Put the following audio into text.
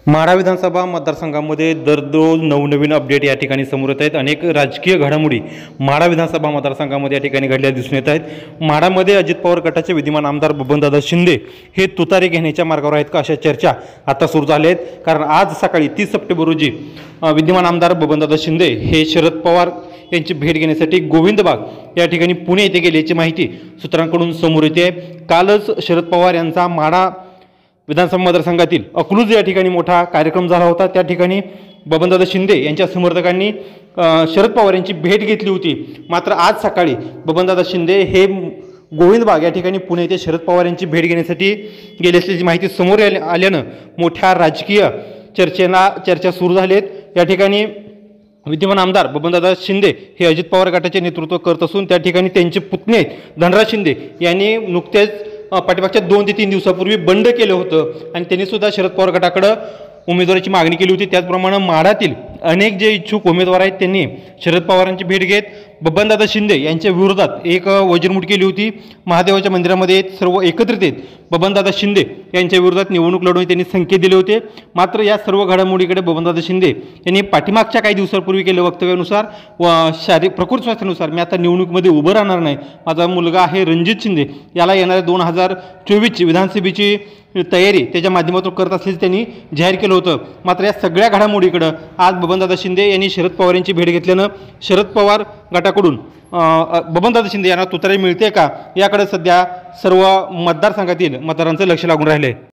माढा विधानसभा मतदारसंघामध्ये दररोज नवनवीन अपडेट या ठिकाणी समोर येत आहेत। अनेक राजकीय घडामोडी माढा विधानसभा मतदारसंघामध्ये या ठिकाणी घडल्या दिसून येत आहेत। माढामध्ये अजित पवार गटाचे विद्यमान आमदार बबनदादा शिंदे हे तुतारी घेण्याच्या मार्गावर आहेत का, अशा चर्चा आता सुरू झाल्या आहेत। कारण आज सकाळी 30 सप्टेंबर रोजी विद्यमान आमदार बबनदादा शिंदे हे शरद पवार यांची भेट घेण्यासाठी गोविंदबाग या ठिकाणी पुणे येथे गेल्याची माहिती सूत्रांकडून समोर येते। कालच शरद पवार यांचा माढा विधानसभा मतदारसंघातील अकलूज या ठिकाणी मोठा कार्यक्रम झाला होता। त्या ठिकाणी बबनदादा शिंदे यांच्या समर्थकांनी शरद पवार यांची भेट घेतली होती। मात्र आज सकाळी बबनदादा शिंदे हे गोविंदबाग या ठिकाणी पुणे येथे शरद पवार यांची भेट घेण्यासाठी गेले असल्याची माहिती समोर आल्यानं मोठ्या राजकीय चर्चा सुरू झाली आहे। या ठिकाणी विद्यमान आमदार बबनदादा शिंदे हे अजित पवार गटाचे नेतृत्व करत असून त्या ठिकाणी त्यांचे पुतणे धनराज शिंदे यांनी नुकतेच पाठीमागच्या 2 ते 3 दिवसापूर्वी बंड केलं होतं आणि त्यांनी सुद्धा शरद पवार गटाकडे उमेदवाराची मागणी केली होती। त्याचप्रमाणे माढातील अनेक जे इच्छुक उमेदवार आहेत त्यांनी शरद पवारांची भेट घेत बबनदादा शिंदे यांच्या विरोधात एक वज्रमुठ केली होती। महादेवाच्या मंदिरामध्ये सर्व एकत्रित येत बबनदादा शिंदे यांच्या विरोधात निवडणूक लढवण्याचे त्यांनी संकेत दिले होते। मात्र या सर्व घडामोडीकडे बबनदादा शिंदे यांनी पाठीमागच्या काही दिवसांपूर्वी केलेल्या वक्तव्यानुसार व शारीरिक प्रकृती स्वास्थ्यानुसार मी आता निवडणुकीमध्ये उभं राहणार नाही, माझा मुलगा आहे रणजित शिंदे याला येणाऱ्या 2024ची विधानसभेची तयारी त्याच्या माध्यमातून करत असल्याचे त्यांनी जाहीर केलं होतं। मात्र या सगळ्या घडामोडीकडे आज बबनदादा शिंदे यांनी शरद पवार यांची भेट घेतल्यानं शरद पवार गटाकडून बबनदादा शिंदे यांना तुतारी मिळते का याकडे सध्या सर्व मतदारसंघातील मतदारांचं लक्ष लागून राहिले।